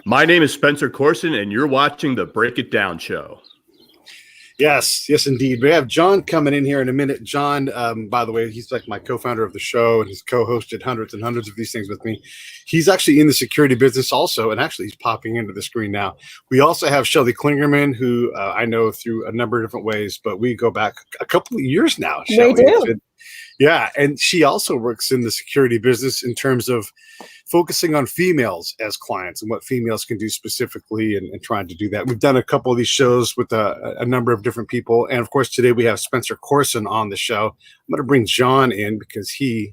My name is Spencer Coursen, and you're watching the Break It Down Show. Yes, indeed. We have John coming in here in a minute. John, by the way, he's like my co-founder of the show, and he's co-hosted hundreds and hundreds of these things with me. He's actually in the security business also, and actually he's popping into the screen now. We also have Shelley Klingerman, who I know through a number of different ways, but we go back a couple of years now. We do. Yeah, and she also works in the security business in terms of focusing on females as clients and what females can do specifically and trying to do that. We've done a couple of these shows with a number of different people. And of course, today we have Spencer Coursen on the show. I'm going to bring John in because he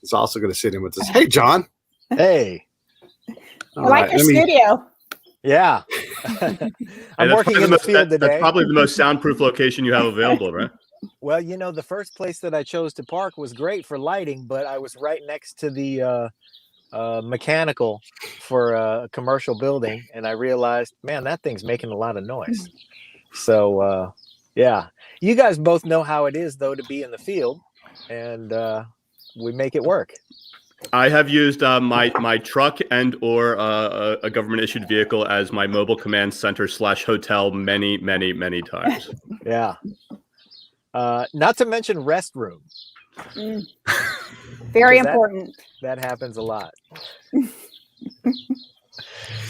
is also going to sit in with us. Hey, John. Hey. I like your studio. Yeah. I'm working in the field today. That's probably the most soundproof location you have available, right? Well, you know, the first place that I chose to park was great for lighting, but I was right next to the mechanical for a commercial building, and I realized, man, that thing's making a lot of noise. So, yeah. You guys both know how it is, though, to be in the field, and we make it work. I have used my truck and or a government-issued vehicle as my mobile command center / hotel many, many, many times. Yeah. Not to mention restroom. Very important. That happens a lot.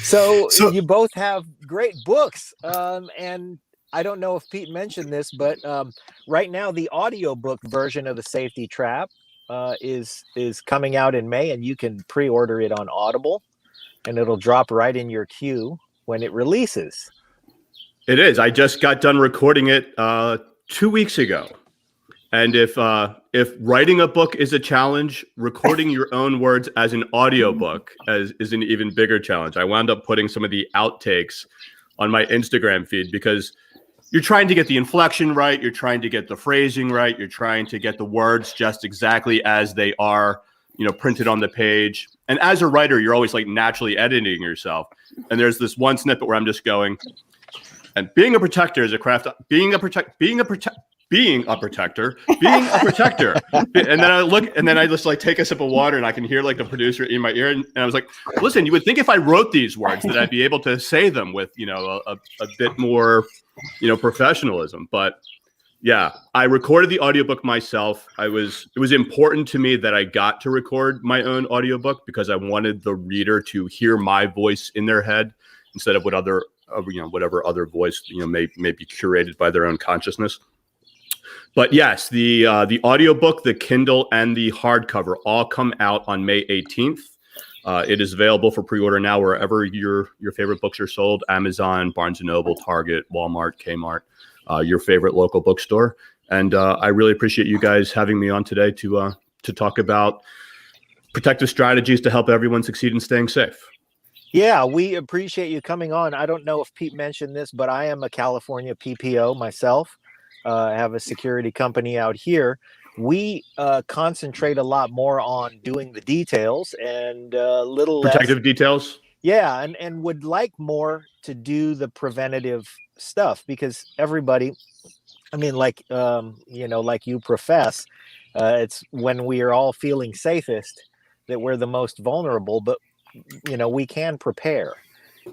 So you both have great books. And I don't know if Pete mentioned this, but right now the audiobook version of The Safety Trap is coming out in May, and you can pre-order it on Audible, and it'll drop right in your queue when it releases. It is. I just got done recording it 2 weeks ago. And if writing a book is a challenge, recording your own words as an audiobook is an even bigger challenge. I wound up putting some of the outtakes on my Instagram feed because you're trying to get the inflection right, you're trying to get the phrasing right, you're trying to get the words just exactly as they are, printed on the page. And as a writer, you're always like naturally editing yourself. And there's this one snippet where I'm just going, and being a protector is a craft. Being a protector. And then I look, and then I just like take a sip of water, and I can hear like the producer in my ear, and I was like, "Listen, you would think if I wrote these words that I'd be able to say them with, a bit more, professionalism." But yeah, I recorded the audiobook myself. It was important to me that I got to record my own audiobook because I wanted the reader to hear my voice in their head instead of whatever other voice may be curated by their own consciousness. But yes, the audiobook, the Kindle, and the hardcover all come out on May 18th. It is available for pre-order now wherever your favorite books are sold: Amazon, Barnes & Noble, Target, Walmart, Kmart, your favorite local bookstore. And I really appreciate you guys having me on today to talk about protective strategies to help everyone succeed in staying safe. Yeah, we appreciate you coming on. I don't know if Pete mentioned this, but I am a California PPO myself. I have a security company out here. We concentrate a lot more on doing the details and little protective less, details. Yeah, and would like more to do the preventative stuff because everybody, I mean, like you profess, it's when we are all feeling safest that we're the most vulnerable, but we can prepare.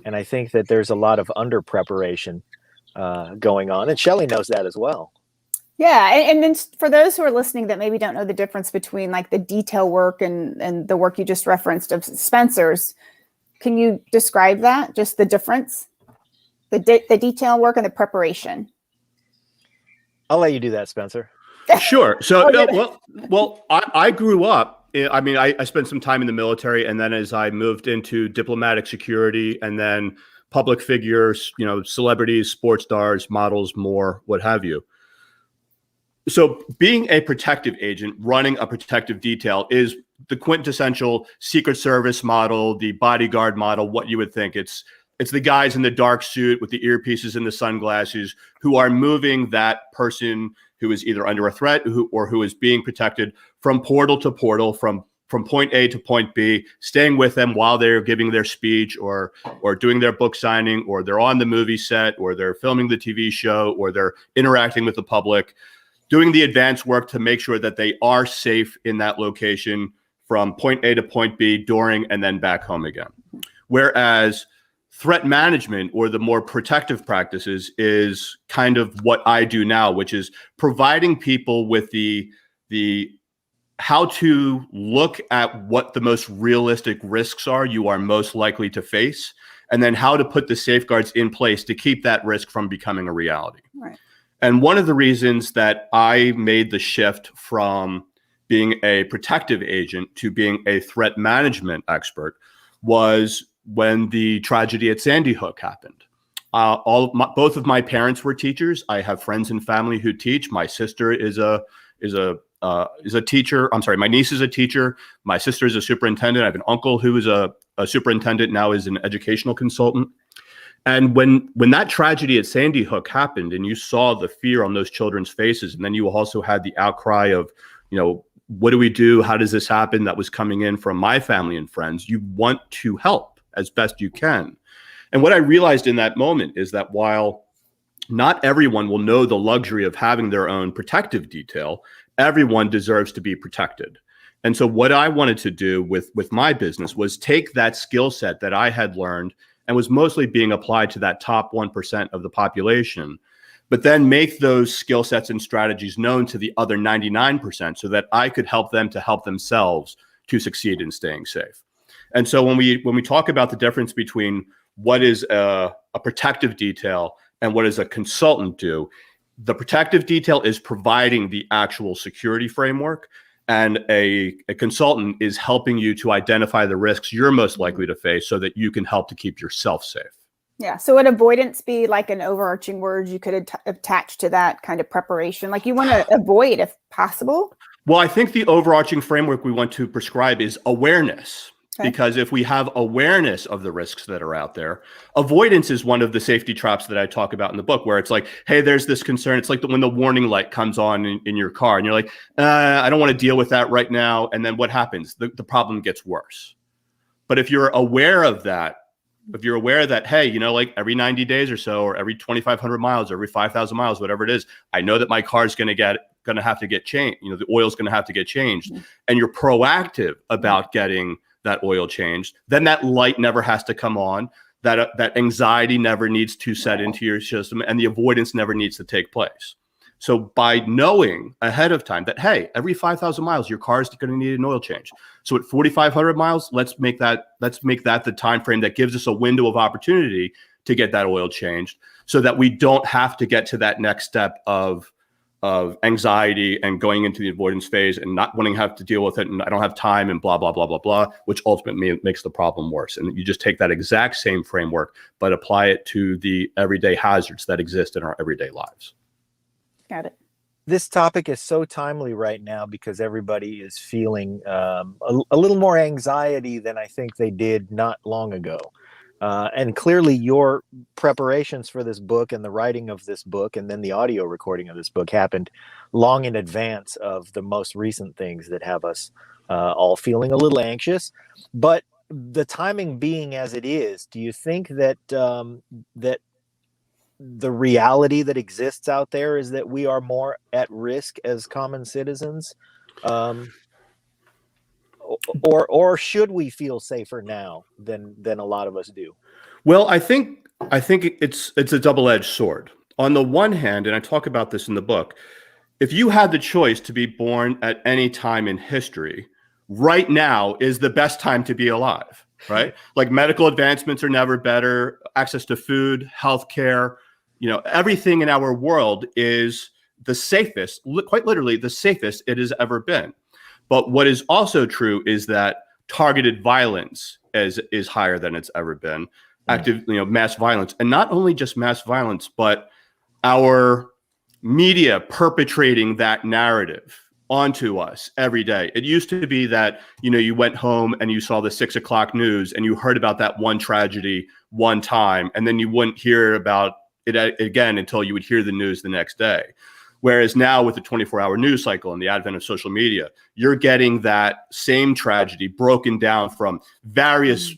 And I think that there's a lot of under preparation going on. And Shelley knows that as well. Yeah. And then for those who are listening that maybe don't know the difference between like the detail work and the work you just referenced of Spencer's, can you describe that? Just the difference, the detail work and the preparation? I'll let you do that, Spencer. Sure. So, I grew up. I mean, I spent some time in the military, and then as I moved into diplomatic security, and then public figures, celebrities, sports stars, models, more, what have you. So being a protective agent, running a protective detail is the quintessential Secret Service model, the bodyguard model, what you would think. It's the guys in the dark suit with the earpieces and the sunglasses who are moving that person who is either under a threat or who is being protected from portal to portal, from point A to point B, staying with them while they're giving their speech or doing their book signing, or they're on the movie set, or they're filming the TV show, or they're interacting with the public, doing the advanced work to make sure that they are safe in that location from point A to point B during and then back home again. Whereas threat management, or the more protective practices, is kind of what I do now, which is providing people with the how to look at what the most realistic risks are you are most likely to face, and then how to put the safeguards in place to keep that risk from becoming a reality. Right. And one of the reasons that I made the shift from being a protective agent to being a threat management expert was when the tragedy at Sandy Hook happened. Both of my parents were teachers. I have friends and family who teach. My sister is a teacher. I'm sorry, my niece is a teacher. My sister is a superintendent. I have an uncle who is a superintendent, now is an educational consultant. And when that tragedy at Sandy Hook happened, and you saw the fear on those children's faces, and then you also had the outcry of, what do we do? How does this happen? That was coming in from my family and friends. You want to help as best you can. And what I realized in that moment is that while not everyone will know the luxury of having their own protective detail, everyone deserves to be protected. And so what I wanted to do with my business was take that skill set that I had learned and was mostly being applied to that top 1% of the population, but then make those skill sets and strategies known to the other 99% so that I could help them to help themselves to succeed in staying safe. And so when we talk about the difference between what is a protective detail and what does a consultant do, the protective detail is providing the actual security framework, and a consultant is helping you to identify the risks you're most likely to face so that you can help to keep yourself safe. Yeah. So would avoidance be like an overarching word you could attach to that kind of preparation? Like you want to avoid if possible? Well, I think the overarching framework we want to prescribe is awareness. Okay. Because if we have awareness of the risks that are out there, avoidance is one of the safety traps that I talk about in the book, where it's like, hey, there's this concern. It's like when the warning light comes on in your car and you're like, I don't want to deal with that right now. And then what happens? The problem gets worse. But if you're aware of that, if you're aware that, hey, like every 90 days or so, or every 2,500 miles, or every 5,000 miles, whatever it is, I know that my car is going to have to get changed. The oil's going to have to get changed. Mm-hmm. And you're proactive about getting that oil changed, then that light never has to come on. That anxiety never needs to set into your system, and the avoidance never needs to take place. So by knowing ahead of time that, hey, every 5,000 miles, your car is going to need an oil change. So at 4,500 miles, let's make that the time frame that gives us a window of opportunity to get that oil changed, so that we don't have to get to that next step of anxiety and going into the avoidance phase and not wanting to have to deal with it. And I don't have time and blah, blah, blah, blah, blah, which ultimately makes the problem worse. And you just take that exact same framework, but apply it to the everyday hazards that exist in our everyday lives. Got it. This topic is so timely right now because everybody is feeling a little more anxiety than I think they did not long ago. And clearly your preparations for this book and the writing of this book and then the audio recording of this book happened long in advance of the most recent things that have us all feeling a little anxious. But the timing being as it is, do you think that that the reality that exists out there is that we are more at risk as common citizens? Or should we feel safer now than a lot of us do? Well, I think it's a double-edged sword. On the one hand, and I talk about this in the book, if you had the choice to be born at any time in history, right now is the best time to be alive, right? Like medical advancements are never better, access to food, healthcare, everything in our world is the safest, quite literally the safest it has ever been. But what is also true is that targeted violence is higher than it's ever been. Active, mass violence, and not only just mass violence, but our media perpetrating that narrative onto us every day. It used to be that, you went home and you saw the 6 o'clock news and you heard about that one tragedy one time, and then you wouldn't hear about it again until you would hear the news the next day. Whereas now with the 24-hour news cycle and the advent of social media, you're getting that same tragedy broken down from various,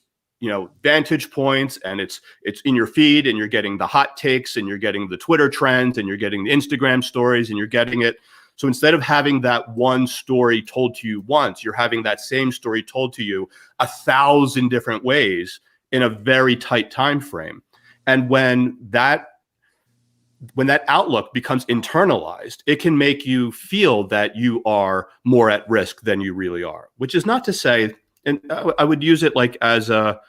vantage points, and it's in your feed, and you're getting the hot takes, and you're getting the Twitter trends, and you're getting the Instagram stories, and you're getting it. So instead of having that one story told to you once, you're having that same story told to you 1,000 different ways in a very tight time frame. And when that outlook becomes internalized, it can make you feel that you are more at risk than you really are, which is not to say, and I would use it like as a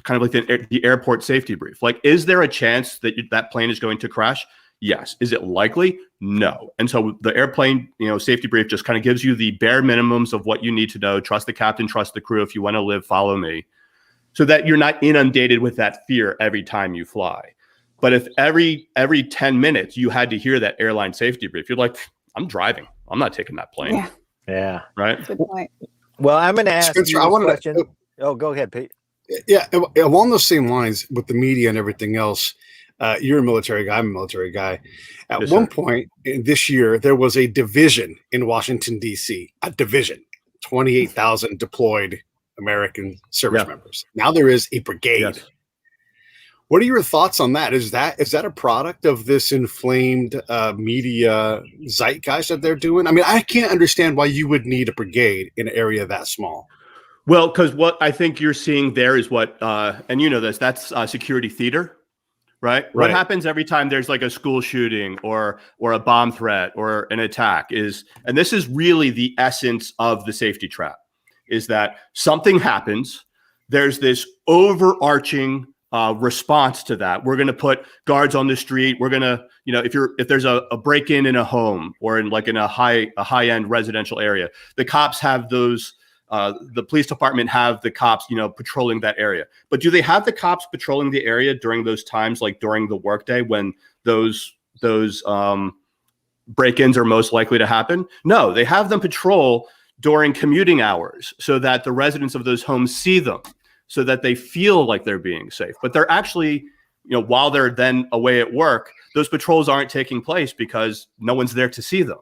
kind of like the airport safety brief. Like, is there a chance that that plane is going to crash? Yes. Is it likely? No. And so the airplane, safety brief just kind of gives you the bare minimums of what you need to know. Trust the captain, trust the crew. If you want to live, follow me, so that you're not inundated with that fear every time you fly. But if every 10 minutes you had to hear that airline safety brief, you're like, I'm driving. I'm not taking that plane. Yeah. Yeah. Right. Good point. Well, I'm going to ask Spencer, you I a wanted question. to- Oh, go ahead, Pete. Yeah, along those same lines with the media and everything else, you're a military guy, I'm a military guy. At Yes, one sir. point in this year, there was a division in Washington, D.C., a division, 28,000 deployed American service members. Now there is a brigade. Yes. What are your thoughts on that? Is that a product of this inflamed media zeitgeist that they're doing? I mean, I can't understand why you would need a brigade in an area that small. Well, because what I think you're seeing there is what, and you know this, that's security theater, right? What happens every time there's like a school shooting or a bomb threat or an attack and this is really the essence of the safety trap, is that something happens, there's this overarching response to that. We're going to put guards on the street. We're going to, if there's a break-in in a home or in a high-end residential area, the cops have those. The police department have the cops, patrolling that area. But do they have the cops patrolling the area during those times, like during the workday when those break-ins are most likely to happen? No, they have them patrol during commuting hours so that the residents of those homes see them, so that they feel like they're being safe. But they're actually, while they're then away at work, those patrols aren't taking place because no one's there to see them.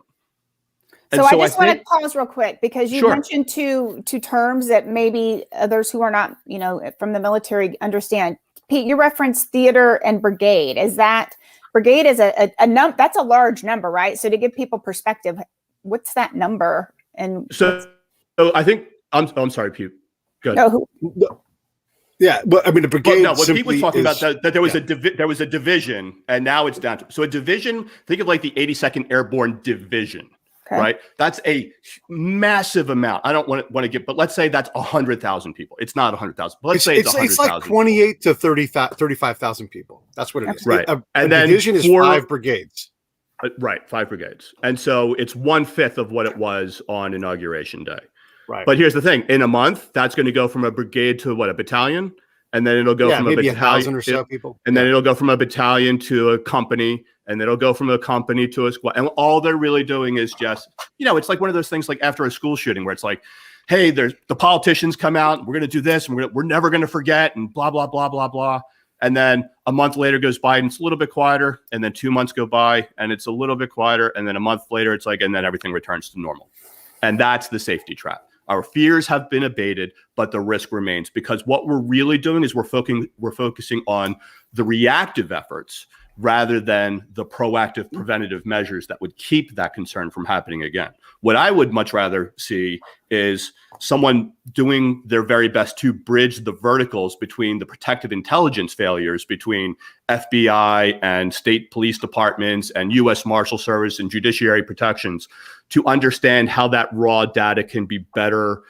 So I just want to pause real quick because you mentioned two terms that maybe others who are not, from the military understand. Pete, you referenced theater and brigade. Is that brigade is that's a large number, right? So to give people perspective, what's that number? And so I think I'm sorry, Pete. Good. Yeah, but I mean the brigade. No, what Pete was talking about that there was there was a division, and now it's down to a division. Think of like the 82nd Airborne Division. Okay. Right. That's a massive amount. I don't want to get, but let's say that's 100,000 people. It's not 100,000. But let's say it's 100,000. It's like 28 to 35,000 people. That's what it is. Right. And then division is 5 brigades. Right. 5 brigades. And so it's 1/5 of what it was on Inauguration Day. Right. But here's the thing. In a month, that's going to go from a brigade to a battalion. And then it'll go from maybe a battalion 1,000 or so people. And then it'll go from a battalion to a company. And then it'll go from a company to a squad. And all they're really doing is just, it's like one of those things like after a school shooting where it's like, hey, there's the politicians come out. We're going to do this. And we're never going to forget and blah, blah, blah, blah, blah. And then a month later goes by and it's a little bit quieter. And then 2 months go by and it's a little bit quieter. And then a month later, it's like, and then everything returns to normal. And that's the safety trap. Our fears have been abated, but the risk remains, because what we're really doing is we're focusing on the reactive efforts rather than the proactive preventative measures that would keep that concern from happening again. What I would much rather see is someone doing their very best to bridge the verticals between the protective intelligence failures between FBI and state police departments and U.S. Marshal Service and judiciary protections to understand how that raw data can be better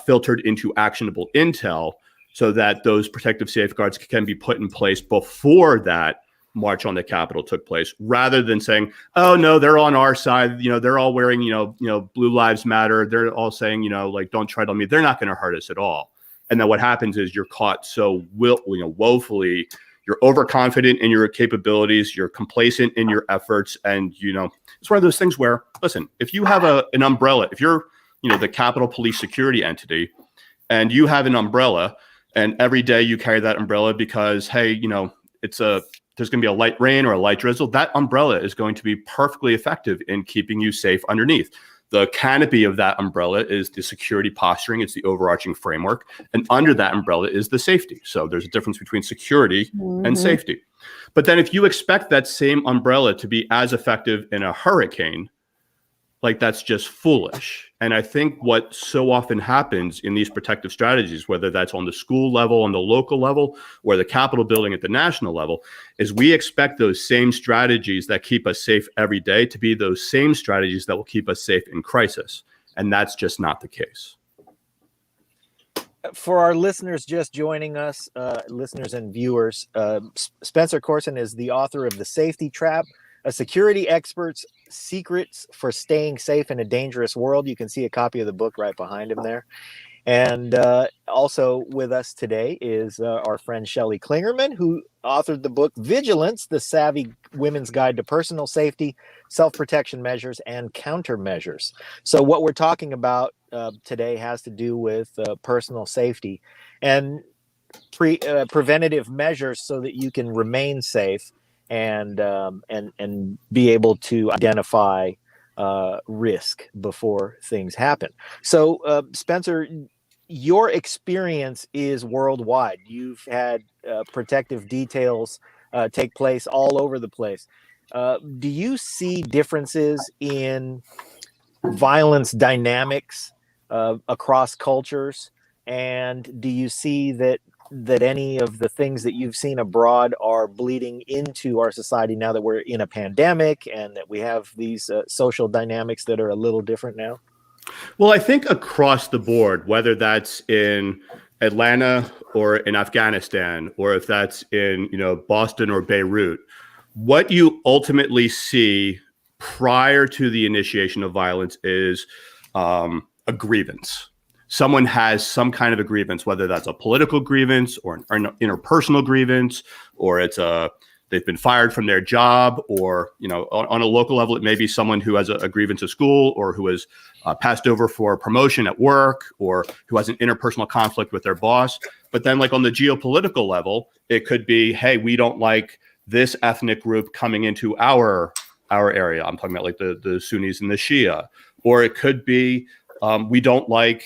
filtered into actionable intel so that those protective safeguards can be put in place before that march on the Capitol took place, rather than saying, oh no, they're on our side, they're all wearing, Blue Lives Matter, they're all saying, like, don't tread on me, they're not going to hurt us at all. And then what happens is you're caught so woefully, you're overconfident in your capabilities, you're complacent in your efforts, and it's one of those things where, listen, if you have an umbrella, if you're the Capitol Police security entity and you have an umbrella and every day you carry that umbrella because, hey, there's going to be a light rain or a light drizzle, that umbrella is going to be perfectly effective in keeping you safe underneath. The canopy of that umbrella is the security posturing. It's the overarching framework. And under that umbrella is the safety. So there's a difference between security and safety. But then if you expect that same umbrella to be as effective in a hurricane, like that's just foolish. And I think what so often happens in these protective strategies, whether that's on the school level, on the local level, or the Capitol building at the national level, is we expect those same strategies that keep us safe every day to be those same strategies that will keep us safe in crisis. And that's just not the case. For our listeners just joining us, listeners and viewers, Spencer Coursen is the author of The Safety Trap, a security expert's secrets for staying safe in a dangerous world. You can see a copy of the book right behind him there. And also with us today is our friend Shelley Klingerman, who authored the book Vigilance, the Savvy Women's Guide to Personal Safety, Self-Protection Measures, and Countermeasures. So what we're talking about today has to do with personal safety and preventative measures so that you can remain safe and be able to identify risk before things happen. So Spencer, your experience is worldwide. You've had protective details take place all over the place. Do you see differences in violence dynamics across cultures? And do you see that any of the things that you've seen abroad are bleeding into our society now that we're in a pandemic and that we have these social dynamics that are a little different now? Well, I think across the board, whether that's in Atlanta or in Afghanistan, or if that's in, Boston or Beirut, what you ultimately see prior to the initiation of violence is a grievance. Someone has some kind of a grievance, whether that's a political grievance or an interpersonal grievance, or they've been fired from their job, or on a local level, it may be someone who has a grievance at school, or who has passed over for a promotion at work, or who has an interpersonal conflict with their boss. But then, like on the geopolitical level, it could be, hey, we don't like this ethnic group coming into our area. I'm talking about like the Sunnis and the Shia, or it could be we don't like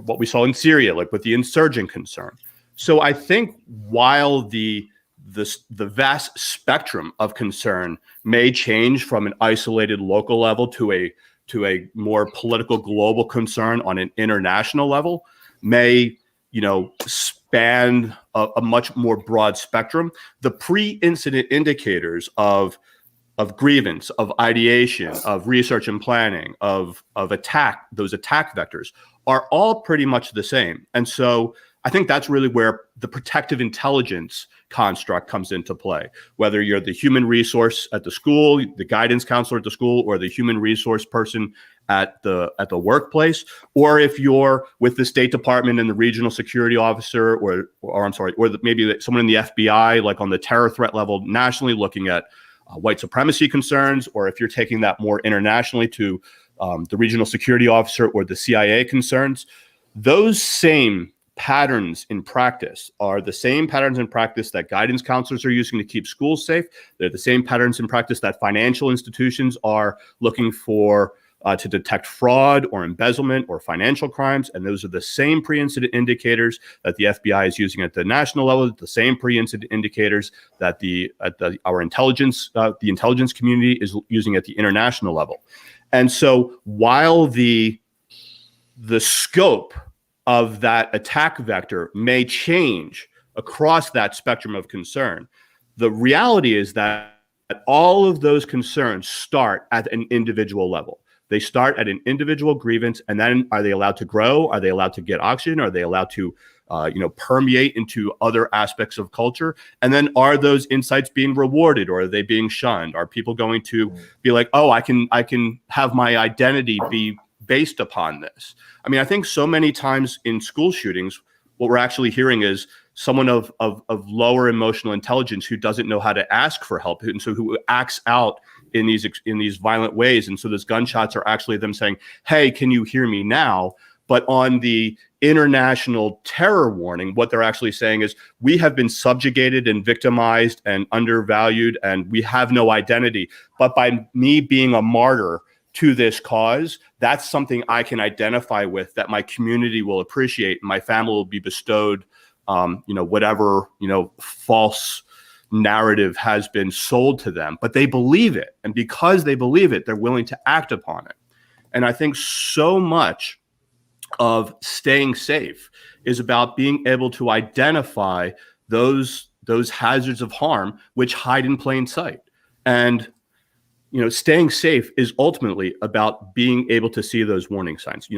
what we saw in Syria, like with the insurgent concern. So I think while the vast spectrum of concern may change from an isolated local level to a more political global concern on an international level, may span a much more broad spectrum, the pre-incident indicators of grievance, of ideation, of research and planning, of attack, those attack vectors are all pretty much the same. And so I think that's really where the protective intelligence construct comes into play. Whether you're the human resource at the school, the guidance counselor at the school, or the human resource person at the workplace, or if you're with the State Department and the regional security officer, or maybe someone in the FBI, like on the terror threat level nationally, looking at white supremacy concerns, or if you're taking that more internationally to the regional security officer or the CIA concerns, those same patterns in practice are the same patterns in practice that guidance counselors are using to keep schools safe. They're the same patterns in practice that financial institutions are looking for to detect fraud or embezzlement or financial crimes. And those are the same pre-incident indicators that the FBI is using at the national level, the same pre-incident indicators that our intelligence, the intelligence community is using at the international level. And so while the scope of that attack vector may change across that spectrum of concern, the reality is that all of those concerns start at an individual level. They start at an individual grievance, and then are they allowed to grow? Are they allowed to get oxygen? Are they allowed to permeate into other aspects of culture? And then are those insights being rewarded, or are they being shunned? Are people going to be like, oh, I can have my identity be based upon this? I mean, I think so many times in school shootings, what we're actually hearing is someone of lower emotional intelligence who doesn't know how to ask for help, and so who acts out in these violent ways. And so those gunshots are actually them saying, hey, can you hear me now? But on the international terror warning, what they're actually saying is, we have been subjugated and victimized and undervalued, and we have no identity. But by me being a martyr to this cause, that's something I can identify with, that my community will appreciate, and my family will be bestowed, whatever, false, narrative has been sold to them, but they believe it. And because they believe it, they're willing to act upon it. And I think so much of staying safe is about being able to identify those hazards of harm which hide in plain sight. And staying safe is ultimately about being able to see those warning signs.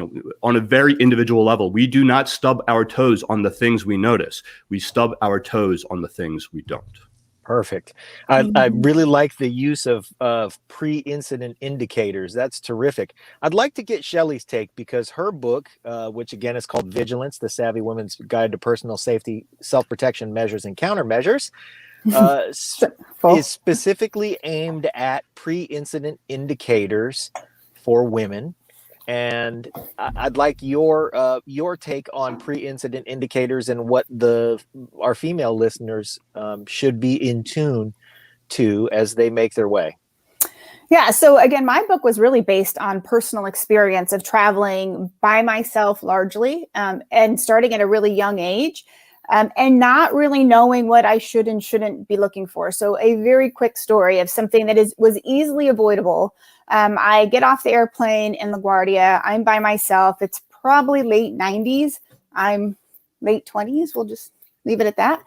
On a very individual level, we do not stub our toes on the things we notice. We stub our toes on the things we don't. Perfect. I really like the use of pre-incident indicators. That's terrific. I'd like to get Shelley's take, because her book, which again is called Vigilance, The Savvy Woman's Guide to Personal Safety, Self-Protection Measures and Countermeasures, is specifically aimed at pre-incident indicators for women. And I'd like your take on pre-incident indicators and what our female listeners should be in tune to as they make their way. Yeah. So again, my book was really based on personal experience of traveling by myself largely, and starting at a really young age, and not really knowing what I should and shouldn't be looking for. So a very quick story of something that was easily avoidable. I get off the airplane in LaGuardia. I'm by myself. It's probably late 90s. I'm late 20s. We'll just leave it at that.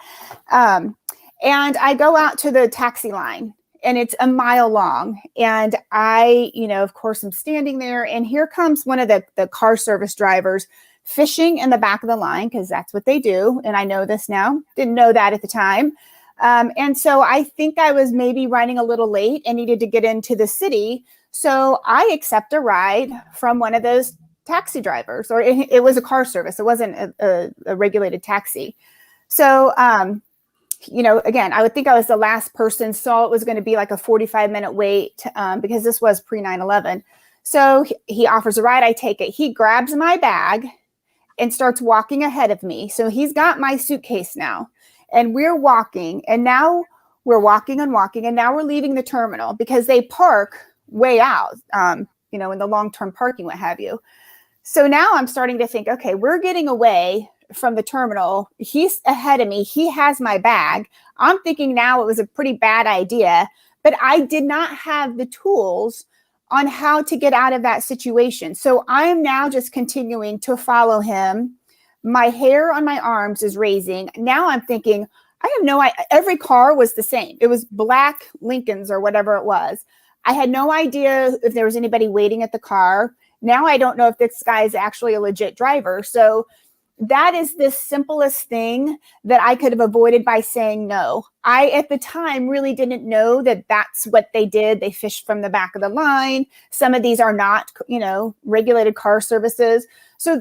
And I go out to the taxi line, and it's a mile long. And I, of course, I'm standing there, and here comes one of the car service drivers fishing in the back of the line, because that's what they do. And I know this now. Didn't know that at the time. And so I think I was maybe running a little late and needed to get into the city. So I accept a ride from one of those taxi drivers, or it was a car service. It wasn't a regulated taxi. So, again, I would think I was the last person, saw it was going to be like a 45-minute wait, because this was pre 9/11. So he offers a ride. I take it. He grabs my bag and starts walking ahead of me. So he's got my suitcase now, and we're walking, and now we're walking and walking, and now we're leaving the terminal because they park way out, in the long-term parking, what have you. So now I'm starting to think, okay, we're getting away from the terminal. He's ahead of me. He has my bag. I'm thinking now it was a pretty bad idea, but I did not have the tools on how to get out of that situation. So I am now just continuing to follow him. My hair on my arms is raising. Now I'm thinking, I have no idea. Every car was the same. It was black Lincolns or whatever it was. I had no idea if there was anybody waiting at the car. Now I don't know if this guy is actually a legit driver. So that is the simplest thing that I could have avoided by saying no. I, at the time, really didn't know that that's what they did. They fished from the back of the line. Some of these are not, regulated car services. So,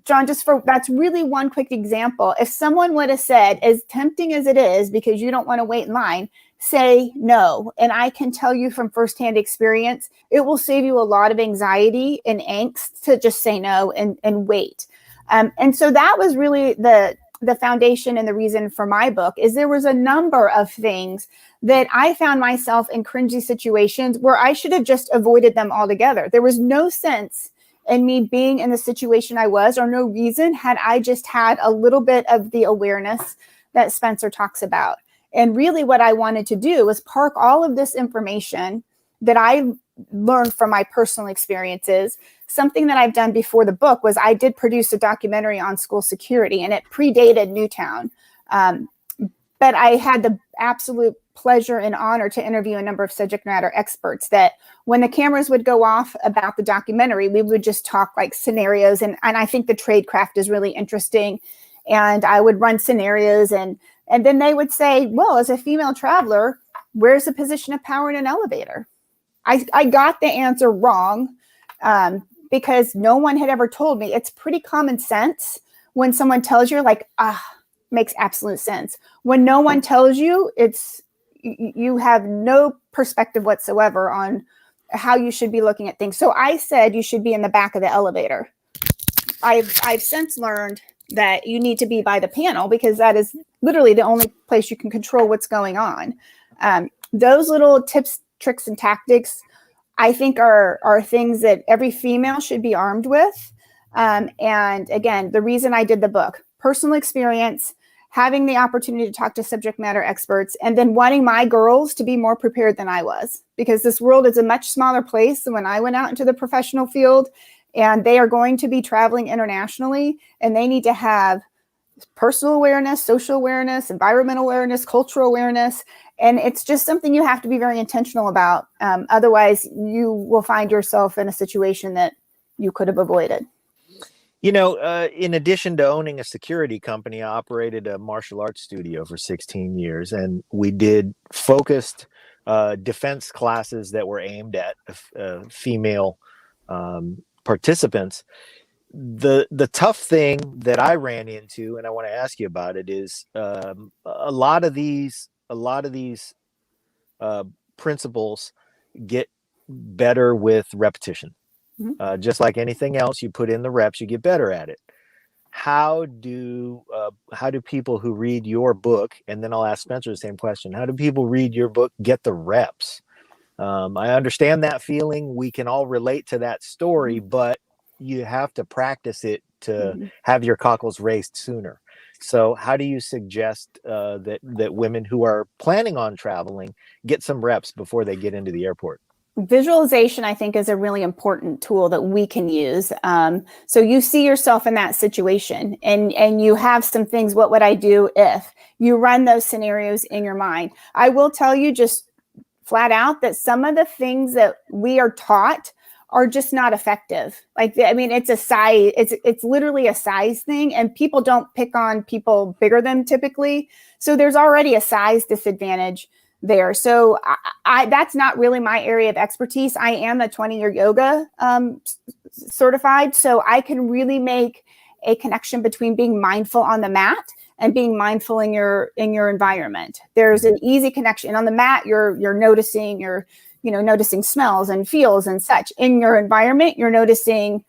John, that's really one quick example. If someone would have said, as tempting as it is, because you don't want to wait in line, say no. And I can tell you from firsthand experience, it will save you a lot of anxiety and angst to just say no and wait. And so that was really the foundation and the reason for my book. Is there was a number of things that I found myself in cringy situations where I should have just avoided them altogether. There was no sense in me being in the situation I was, or no reason, had I just had a little bit of the awareness that Spencer talks about. And really what I wanted to do was park all of this information that I learned from my personal experiences. Something that I've done before the book was I did produce a documentary on school security, and it predated Newtown. But I had the absolute pleasure and honor to interview a number of subject matter experts that when the cameras would go off about the documentary, we would just talk like scenarios. And I think the tradecraft is really interesting. And I would run scenarios, and then they would say, well, as a female traveler, where's the position of power in an elevator? I got the answer wrong, because no one had ever told me. It's pretty common sense when someone tells you, like, makes absolute sense. When no one tells you, you have no perspective whatsoever on how you should be looking at things. So I said you should be in the back of the elevator. I've since learned that you need to be by the panel, because that is literally the only place you can control what's going on. Those little tips, tricks, and tactics, I think are things that every female should be armed with. And again, the reason I did the book, personal experience, having the opportunity to talk to subject matter experts, and then wanting my girls to be more prepared than I was, because this world is a much smaller place than when I went out into the professional field, and they are going to be traveling internationally, and they need to have personal awareness, social awareness, environmental awareness, cultural awareness. And it's just something you have to be very intentional about. Otherwise, you will find yourself in a situation that you could have avoided. You know, in addition to owning a security company, I operated a martial arts studio for 16 years, and we did focused defense classes that were aimed at female participants. The tough thing that I ran into, and I want to ask you about it, is a lot of these principles get better with repetition. Just like anything else, you put in the reps, you get better at it. How do people who read your book, and then I'll ask Spencer the same question, how do people read your book get the reps? I understand that feeling. We can all relate to that story, but you have to practice it to have your cockles raised sooner. So how do you suggest that women who are planning on traveling get some reps before they get into the airport? Visualization, I think, is a really important tool that we can use. So you see yourself in that situation, and you have some things. What would I do if? You run those scenarios in your mind. I will tell you just flat out that some of the things that we are taught are just not effective. Like, I mean, it's a size, it's literally a size thing, and people don't pick on people bigger than typically. So there's already a size disadvantage there. So I that's not really my area of expertise. I am a 20-year yoga certified, so I can really make a connection between being mindful on the mat and being mindful in your environment. There's an easy connection. On the mat, you're noticing noticing smells and feels and such. In your environment, you're noticing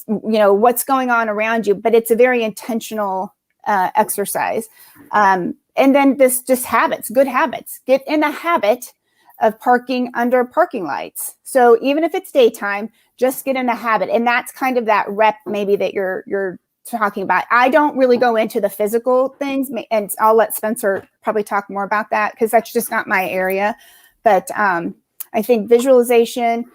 what's going on around you, but it's a very intentional exercise. And then this just habits, good habits. Get in the habit of parking under parking lights. So even if it's daytime, just get in a habit. And that's kind of that rep maybe that you're talking about. I don't really go into the physical things, and I'll let Spencer probably talk more about that because that's just not my area. But I think visualization,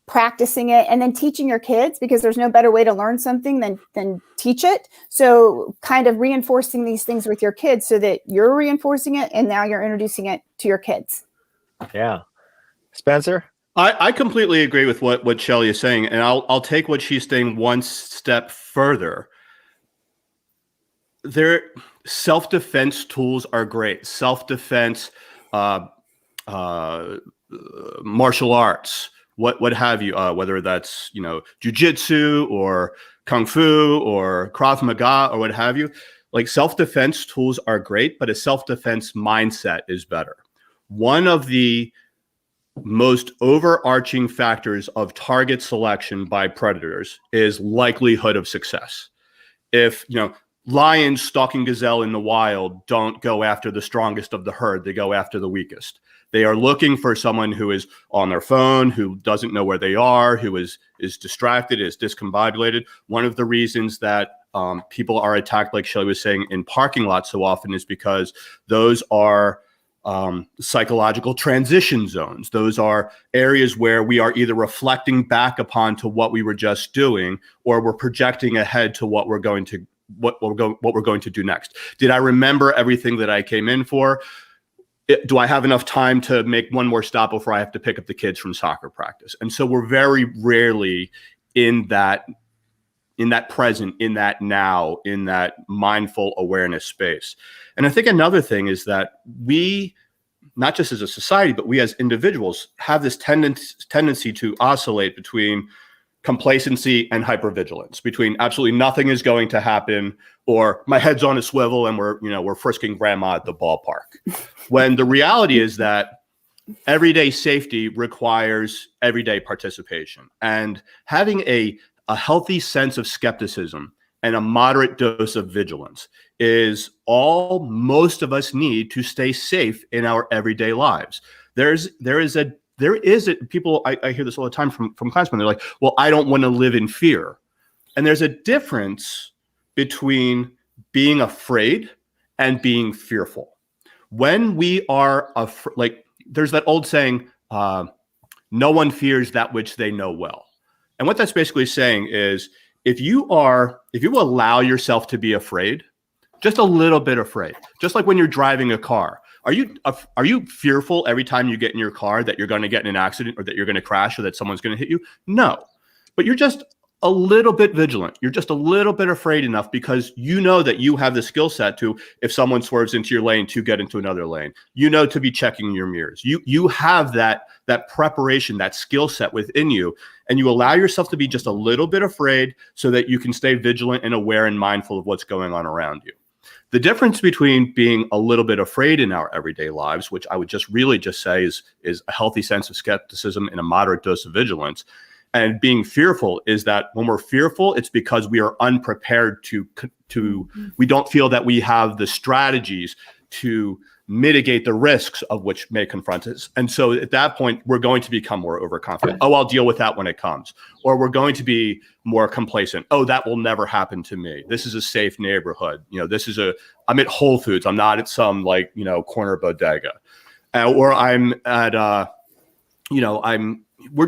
practicing it, and then teaching your kids, because there's no better way to learn something than teach it. So kind of reinforcing these things with your kids so that you're reinforcing it and now you're introducing it to your kids. Yeah. Spencer? I completely agree with what Shelley is saying, and I'll take what she's saying one step further. Self-defense tools are great. Self-defense, martial arts, what have you, whether that's jujitsu or kung fu or Krav Maga or what have you. Like, self-defense tools are great, but a self-defense mindset is better. One of the most overarching factors of target selection by predators is likelihood of success. If lions stalking gazelle in the wild don't go after the strongest of the herd, they go after the weakest. They are looking for someone who is on their phone, who doesn't know where they are, who is distracted, is discombobulated. One of the reasons that people are attacked, like Shelley was saying, in parking lots so often is because those are psychological transition zones. Those are areas where we are either reflecting back upon to what we were just doing, or we're projecting ahead to what we're going to do next. Did I remember everything that I came in for? Do I have enough time to make one more stop before I have to pick up the kids from soccer practice? And so we're very rarely in that present, in that now, in that mindful awareness space. And I think another thing is that we, not just as a society, but we as individuals have this tendency to oscillate between complacency and hypervigilance, between absolutely nothing is going to happen or my head's on a swivel and we're frisking grandma at the ballpark. When the reality is that everyday safety requires everyday participation, and having a healthy sense of skepticism and a moderate dose of vigilance is all most of us need to stay safe in our everyday lives. There is people, I hear this all the time from classmen. They're like, well, I don't want to live in fear. And there's a difference between being afraid and being fearful. When we are like, there's that old saying, no one fears that which they know well. And what that's basically saying is, if you allow yourself to be afraid, just a little bit afraid, just like when you're driving a car, are you fearful every time you get in your car that you're going to get in an accident or that you're going to crash or that someone's going to hit you? No, but you're just a little bit vigilant. You're just a little bit afraid enough because you know that you have the skill set to, if someone swerves into your lane, to get into another lane, to be checking your mirrors. You have that preparation, that skill set within you, and you allow yourself to be just a little bit afraid so that you can stay vigilant and aware and mindful of what's going on around you. The difference between being a little bit afraid in our everyday lives, which I would just say is a healthy sense of skepticism and a moderate dose of vigilance, and being fearful, is that when we're fearful, it's because we are unprepared we don't feel that we have the strategies to mitigate the risks of which may confront us. And so at that point, we're going to become more overconfident. Oh, I'll deal with that when it comes. Or we're going to be more complacent. Oh, that will never happen to me. This is a safe neighborhood. I'm at Whole Foods. I'm not at some corner bodega. Or I'm at, we're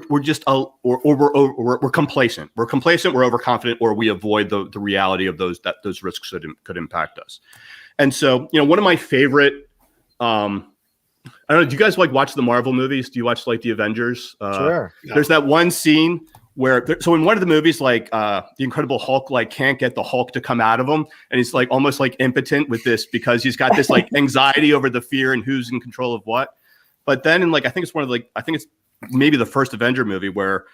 complacent. We're complacent. We're overconfident, or we avoid the reality of those risks that could impact us. And so, one of my favorite, I don't know, do you guys watch the Marvel movies? Do you watch the Avengers? Sure. There's that one scene where, so in one of the movies, the Incredible Hulk, can't get the Hulk to come out of him. And he's almost impotent with this because he's got this anxiety over the fear and who's in control of what. But then in I think it's maybe the first Avenger movie where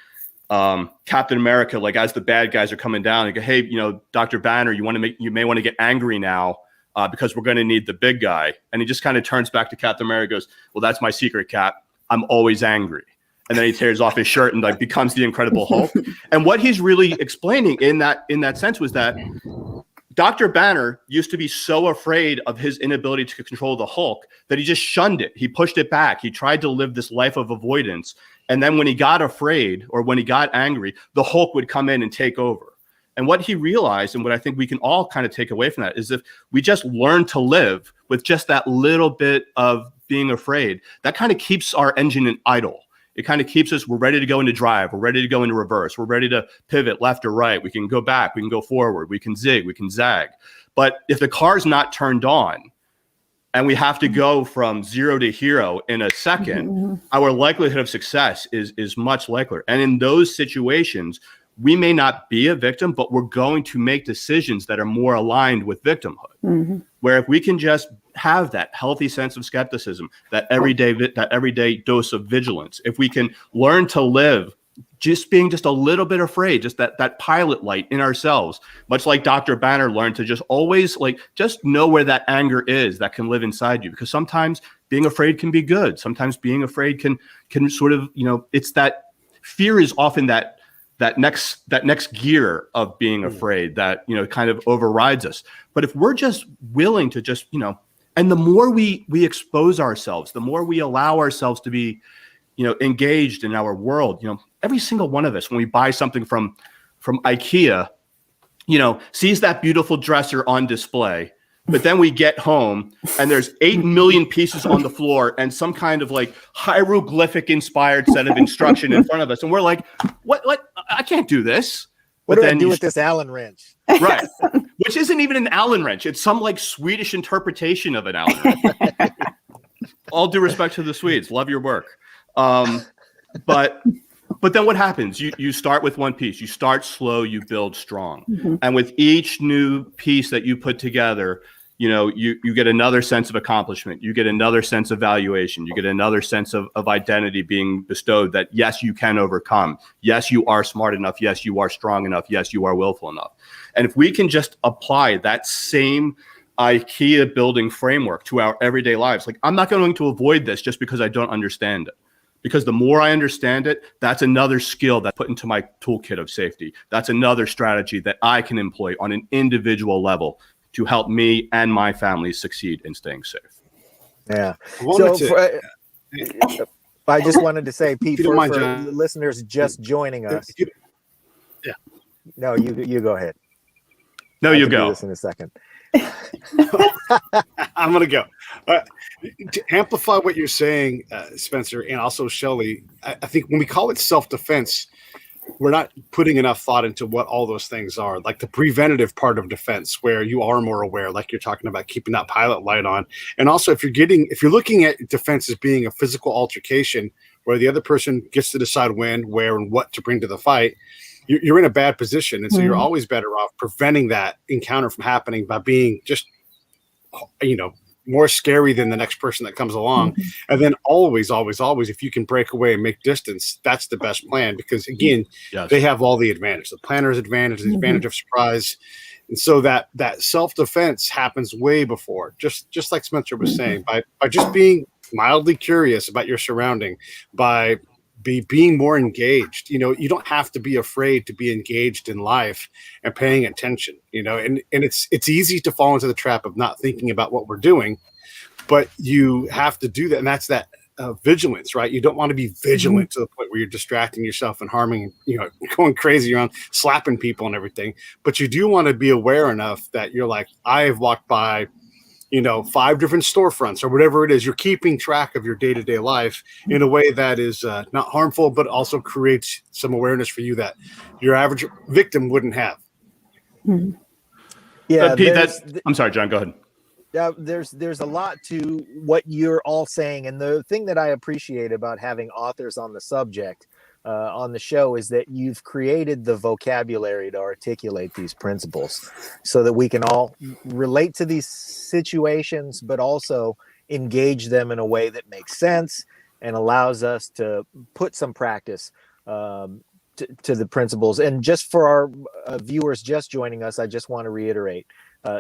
Captain America, as the bad guys are coming down, and go, hey, Dr. Banner, you may want to get angry now because we're going to need the big guy. And he just kind of turns back to Captain America and goes, well, that's my secret, Cap. I'm always angry. And then he tears off his shirt and becomes the Incredible Hulk. And what he's really explaining in that sense was that Dr. Banner used to be so afraid of his inability to control the Hulk that he just shunned it. He pushed it back. He tried to live this life of avoidance. And then when he got afraid or when he got angry, the Hulk would come in and take over. And what he realized, and what I think we can all kind of take away from that, is if we just learn to live with just that little bit of being afraid, that kind of keeps our engine idle. It kind of keeps us, we're ready to go into drive. We're ready to go into reverse. We're ready to pivot left or right. We can go back. We can go forward. We can zig. We can zag. But if the car's not turned on and we have to go from 0 to hero in a second, our likelihood of success is much likelier. And in those situations, we may not be a victim, but we're going to make decisions that are more aligned with victimhood. Where if we can just have that healthy sense of skepticism, that everyday dose of vigilance, if we can learn to live just being just a little bit afraid, just that pilot light in ourselves, much like Dr. Banner learned to just always just know where that anger is that can live inside you. Because sometimes being afraid can be good. Sometimes being afraid can sort of, it's that fear is often that next gear of being afraid that, kind of overrides us. But if we're just willing to just, and the more we expose ourselves, the more we allow ourselves to be, engaged in our world, every single one of us, when we buy something from IKEA, sees that beautiful dresser on display, but then we get home and there's 8 million pieces on the floor and some kind of hieroglyphic inspired set of instruction in front of us. And we're like, what? I can't do this. What do I do with this Allen wrench? Right. Which isn't even an Allen wrench. It's some Swedish interpretation of an Allen wrench. All due respect to the Swedes. Love your work. But then what happens? You start with one piece. You start slow, you build strong. And with each new piece that you put together, you get another sense of accomplishment. You get another sense of valuation. You get another sense of identity being bestowed that, yes, you can overcome. Yes, you are smart enough. Yes, you are strong enough. Yes, you are willful enough. And if we can just apply that same IKEA building framework to our everyday lives, I'm not going to avoid this just because I don't understand it. Because the more I understand it, that's another skill that's put into my toolkit of safety. That's another strategy that I can employ on an individual level to help me and my family succeed in staying safe. Yeah. I just wanted to say, Pete, for listeners just joining us. Yeah. No, you go ahead. No, you go. Do this in a second. I'm going to go. To amplify what you're saying, Spencer, and also Shelley, I think when we call it self-defense, we're not putting enough thought into what all those things are, like the preventative part of defense, where you are more aware, like you're talking about keeping that pilot light on. And also if you're looking at defense as being a physical altercation where the other person gets to decide when, where, and what to bring to the fight, you're in a bad position. And so you're always better off preventing that encounter from happening by being just, more scary than the next person that comes along. And then always, if you can break away and make distance, that's the best plan, because again, they have all the advantage, the planner's advantage, the advantage of surprise. And so that self-defense happens way before, just like Spencer was saying, by just being mildly curious about your surrounding, by being more engaged. You don't have to be afraid to be engaged in life and paying attention, and it's easy to fall into the trap of not thinking about what we're doing, but you have to do that. And that's that vigilance, right? You don't want to be vigilant to the point where you're distracting yourself and harming, going crazy around slapping people and everything. But you do want to be aware enough that you're like, I have walked by 5 different storefronts or whatever it is. You're keeping track of your day-to-day life in a way that is not harmful, but also creates some awareness for you that your average victim wouldn't have. Yeah, Pete, I'm sorry, John, go ahead. There's a lot to what you're all saying. And the thing that I appreciate about having authors on the subject on the show is that you've created the vocabulary to articulate these principles so that we can all relate to these situations, but also engage them in a way that makes sense and allows us to put some practice to the principles. And just for our viewers just joining us, I just want to reiterate,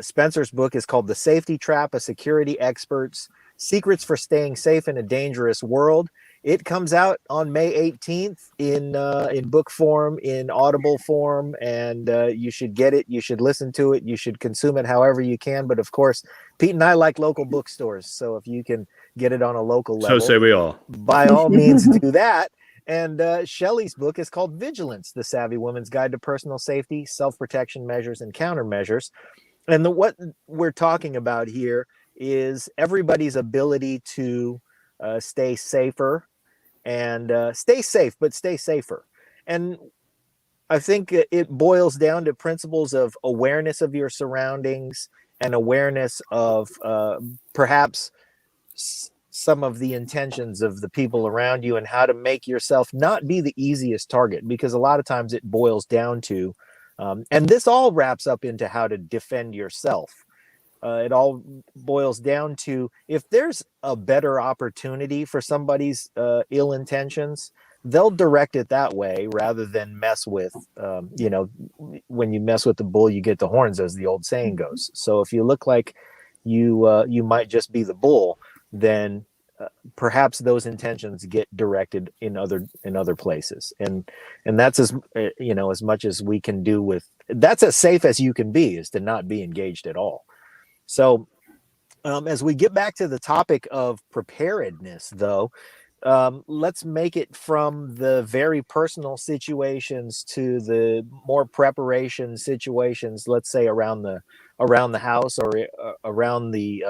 Spencer's book is called The Safety Trap, A Security Expert's Secrets for Staying Safe in a Dangerous World. It comes out on May 18th in book form, in Audible form, and you should get it. You should listen to it. You should consume it however you can. But of course, Pete and I like local bookstores. So if you can get it on a local level, so say we all. By all means, do that. And Shelley's book is called Vigilance, The Savvy Woman's Guide to Personal Safety, Self-Protection Measures, and Countermeasures. And what we're talking about here is everybody's ability to stay safer and stay safe, but stay safer. And I think it boils down to principles of awareness of your surroundings and awareness of perhaps some of the intentions of the people around you and how to make yourself not be the easiest target, because a lot of times it boils down to, and this all wraps up into how to defend yourself. It all boils down to, if there's a better opportunity for somebody's ill intentions, they'll direct it that way rather than mess with, when you mess with the bull, you get the horns, as the old saying goes. So if you look like you might just be the bull, then perhaps those intentions get directed in other places. And that's as much as we can do with, that's as safe as you can be, is to not be engaged at all. So as we get back to the topic of preparedness, though, let's make it from the very personal situations to the more preparation situations, let's say around the house or around the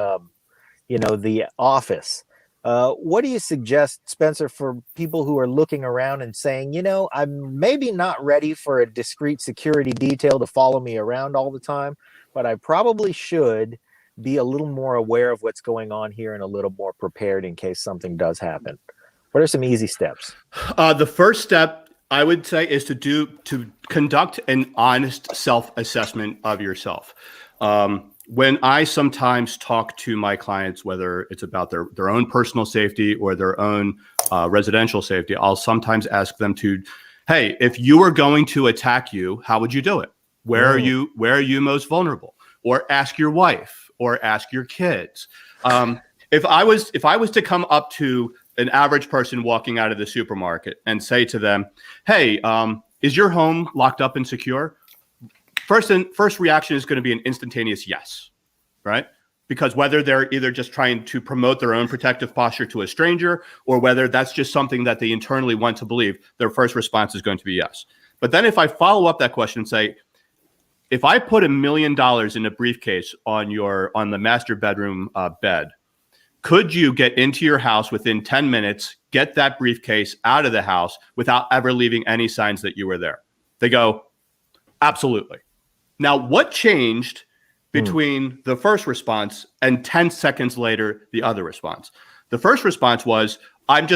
the office. What do you suggest, Spencer, for people who are looking around and saying, I'm maybe not ready for a discrete security detail to follow me around all the time, but I probably should be a little more aware of what's going on here and a little more prepared in case something does happen? What are some easy steps? The first step, I would say, is to conduct an honest self-assessment of yourself. When I sometimes talk to my clients, whether it's about their own personal safety or their own residential safety, I'll sometimes ask them to, hey, if you were going to attack you, how would you do it? Where are you most vulnerable? Or ask your wife, or ask your kids. If I was to come up to an average person walking out of the supermarket and say to them, hey, is your home locked up and secure? First reaction is going to be an instantaneous yes, right? Because whether they're either just trying to promote their own protective posture to a stranger, or whether that's just something that they internally want to believe, their first response is going to be yes. But then if I follow up that question and say, if I put $1 million in a briefcase on the master bedroom bed, could you get into your house within 10 minutes, get that briefcase out of the house without ever leaving any signs that you were there? They go, absolutely. Now, what changed between the first response and 10 seconds later, the other response? The first response was, I'm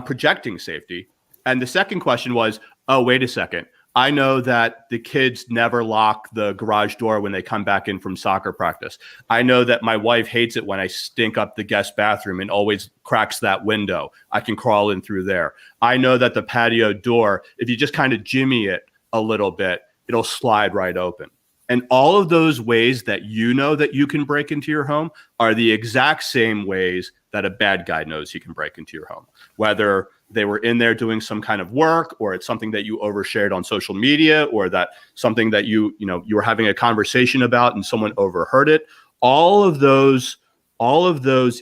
projecting safety. And the second question was, oh, wait a second. I know that the kids never lock the garage door when they come back in from soccer practice. I know that my wife hates it when I stink up the guest bathroom and always cracks that window. I can crawl in through there. I know that the patio door, if you just kind of jimmy it a little bit, it'll slide right open. And all of those ways that you know that you can break into your home are the exact same ways that a bad guy knows he can break into your home. Whether they were in there doing some kind of work, or it's something that you overshared on social media, or that something that you were having a conversation about and someone overheard it. All of those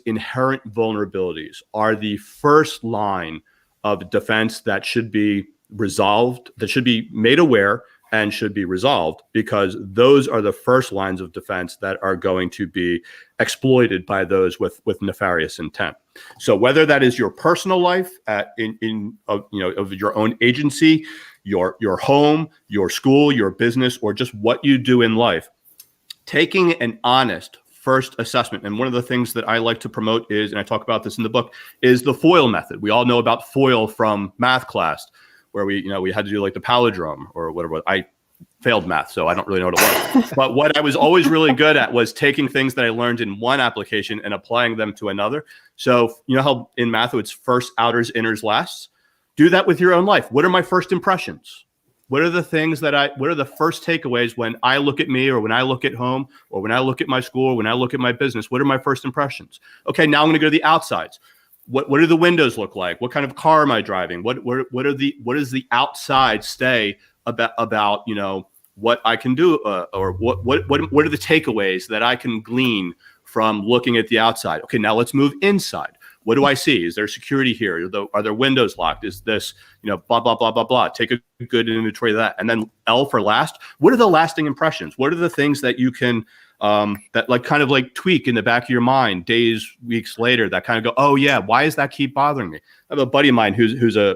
inherent vulnerabilities are the first line of defense that should be resolved, that should be made aware and should be resolved, because those are the first lines of defense that are going to be exploited by those with nefarious intent. So whether that is your personal life of your own agency, your home, your school, your business, or just what you do in life, taking an honest first assessment. And one of the things that I like to promote is, and I talk about this in the book, is the FOIL method. We all know about FOIL from math class, where we had to do like the palindrome or whatever. I failed math, so I don't really know what it was. But what I was always really good at was taking things that I learned in one application and applying them to another. So you know how in math it's first, outers, inners, lasts? Do that with your own life. What are my first impressions? What are the things what are the first takeaways when I look at me, or when I look at home, or when I look at my school, or when I look at my business? What are my first impressions? Okay, now I'm going to go to the outsides. What do the windows look like? What kind of car am I driving? What does the outside say about what I can do, or what are the takeaways that I can glean from looking at the outside? Okay, now let's move inside. What do I see? Is there security here? Are there windows locked? Is this blah blah blah blah blah? Take a good inventory of that. And then L for last. What are the lasting impressions? What are the things that you can that kind of tweak in the back of your mind days, weeks later, that kind of go, oh yeah, why does that keep bothering me? I have a buddy of mine who's a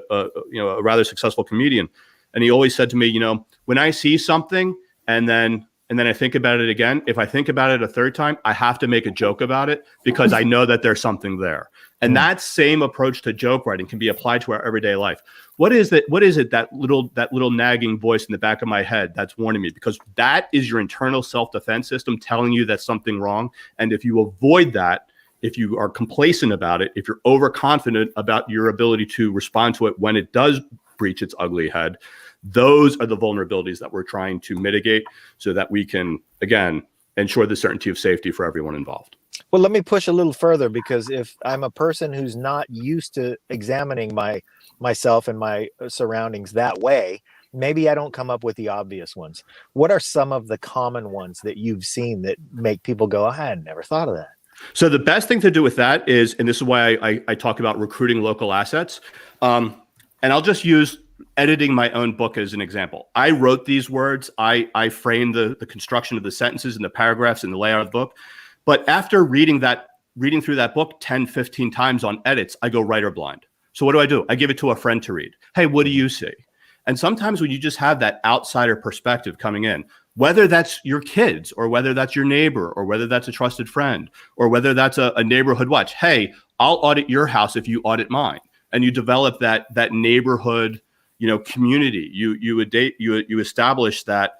rather successful comedian, and he always said to me, when I see something and then I think about it again, if I think about it a third time, I have to make a joke about it because I know that there's something there. And that same approach to joke writing can be applied to our everyday life. What is it? That little nagging voice in the back of my head that's warning me? Because that is your internal self-defense system telling you that something wrong. And if you avoid that, if you are complacent about it, if you're overconfident about your ability to respond to it when it does breach its ugly head, those are the vulnerabilities that we're trying to mitigate so that we can, again, ensure the certainty of safety for everyone involved. Well, let me push a little further, because if I'm a person who's not used to examining myself and my surroundings that way, maybe I don't come up with the obvious ones. What are some of the common ones that you've seen that make people go, I had never thought of that? So the best thing to do with that is, and this is why I talk about recruiting local assets, and I'll just use editing my own book as an example. I wrote these words. I framed the construction of the sentences and the paragraphs and the layout of the book. But after reading through that book 10, 15 times on edits, I go writer blind. So what do? I give it to a friend to read. Hey, what do you see? And sometimes when you just have that outsider perspective coming in, whether that's your kids, or whether that's your neighbor, or whether that's a trusted friend, or whether that's a neighborhood watch, hey, I'll audit your house if you audit mine. And you develop that neighborhood community. You establish that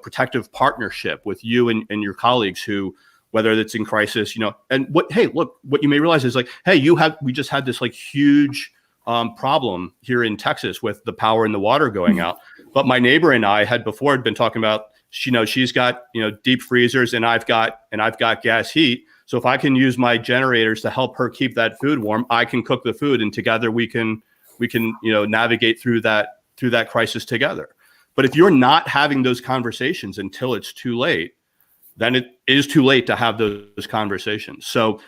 protective partnership with you and your colleagues who, whether it's in crisis, and what you may realize is we just had this huge problem here in Texas with the power and the water going out. But my neighbor and I had been talking about, she's got, deep freezers and I've got gas heat. So if I can use my generators to help her keep that food warm, I can cook the food, and together we can navigate through that crisis together. But if you're not having those conversations until it's too late, then it is too late to have those conversations. So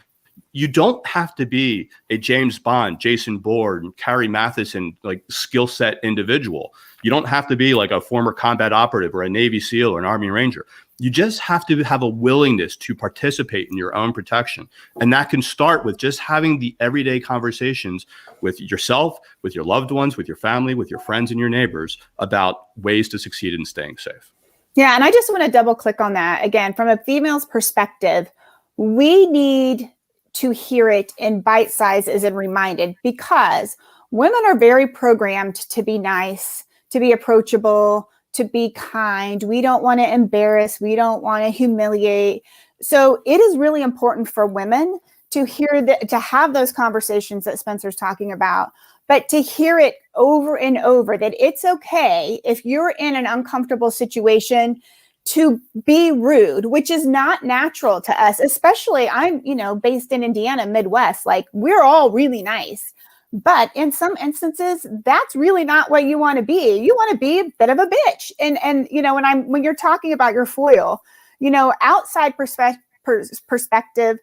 you don't have to be a James Bond, Jason Bourne, Carrie Mathison, like skill set individual. You don't have to be like a former combat operative or a Navy SEAL or an Army Ranger. You just have to have a willingness to participate in your own protection. And that can start with just having the everyday conversations with yourself, with your loved ones, with your family, with your friends and your neighbors about ways to succeed in staying safe. Yeah, and I just want to double click on that. Again, from a female's perspective, we need to hear it in bite sizes and reminded, because women are very programmed to be nice, to be approachable, to be kind. We don't want to embarrass. We don't want to humiliate. So it is really important for women to hear that, to have those conversations that Spencer's talking about, but to hear it over and over, that it's okay if you're in an uncomfortable situation to be rude, which is not natural to us, especially I'm, based in Indiana, Midwest, like we're all really nice. But in some instances, that's really not what you want to be. You want to be a bit of a bitch. And when you're talking about your foil, outside perspective,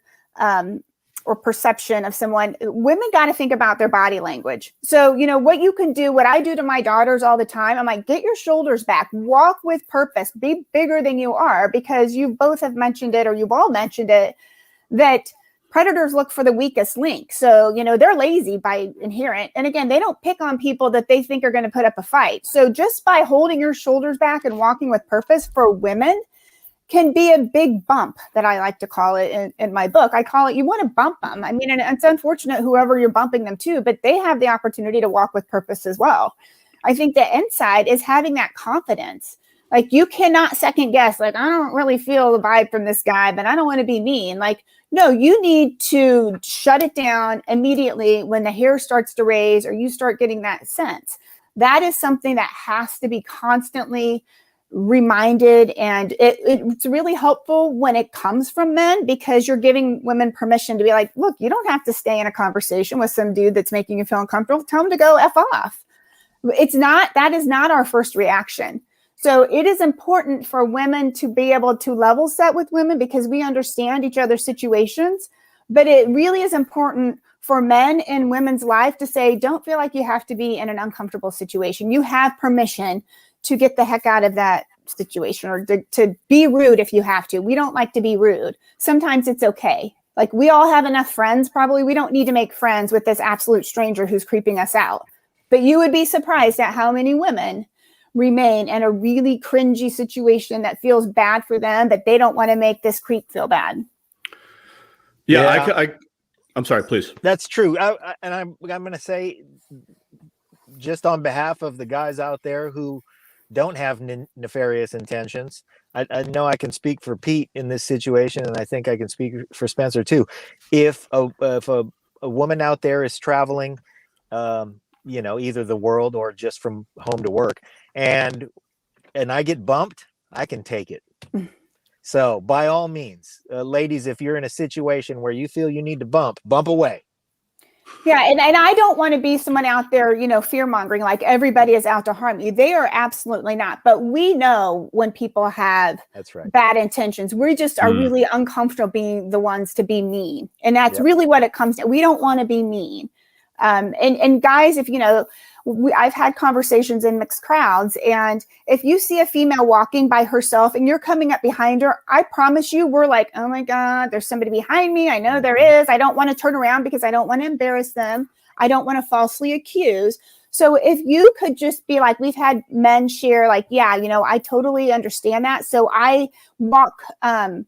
or perception of someone, women got to think about their body language. So, what you can do, what I do to my daughters all the time, I'm like, get your shoulders back, walk with purpose, be bigger than you are, because you both have mentioned it, or you've all mentioned it, that predators look for the weakest link. So, they're lazy by inherent. And again, they don't pick on people that they think are going to put up a fight. So just by holding your shoulders back and walking with purpose for women can be a big bump, that I like to call it in my book. I call it, you want to bump them. I mean, and it's unfortunate whoever you're bumping them to, but they have the opportunity to walk with purpose as well. I think the inside is having that confidence. Like, you cannot second guess, like, I don't really feel the vibe from this guy, but I don't want to be mean. Like, no, you need to shut it down immediately when the hair starts to raise or you start getting that sense. That is something that has to be constantly reminded, and it's really helpful when it comes from men, because you're giving women permission to be like, look, you don't have to stay in a conversation with some dude that's making you feel uncomfortable. Tell him to go F off. That is not our first reaction. So it is important for women to be able to level set with women, because we understand each other's situations, but it really is important for men in women's life to say, don't feel like you have to be in an uncomfortable situation. You have permission to get the heck out of that situation, or to be rude if you have to. We don't like to be rude. Sometimes it's okay. Like, we all have enough friends, probably. We don't need to make friends with this absolute stranger who's creeping us out. But you would be surprised at how many women remain in a really cringy situation that feels bad for them, but they don't want to make this creep feel bad. Yeah. I'm sorry, please. That's true. I'm going to say, just on behalf of the guys out there who don't have nefarious intentions, I know I can speak for Pete in this situation, and I think I can speak for Spencer too. If a woman out there is traveling, either the world or just from home to work, and I get bumped, I can take it. So by all means, ladies, if you're in a situation where you feel you need to bump away. Yeah, and I don't want to be someone out there, fear mongering, like everybody is out to harm you. They are absolutely not. But we know when people have bad intentions. We just are really uncomfortable being the ones to be mean. And that's really what it comes to. We don't want to be mean. And guys, if I've had conversations in mixed crowds, and if you see a female walking by herself and you're coming up behind her, I promise you, we're like, oh my God, there's somebody behind me. I know there is. I don't want to turn around because I don't want to embarrass them. I don't want to falsely accuse. So if you could just be like, we've had men share, like, yeah, I totally understand that. So I talk on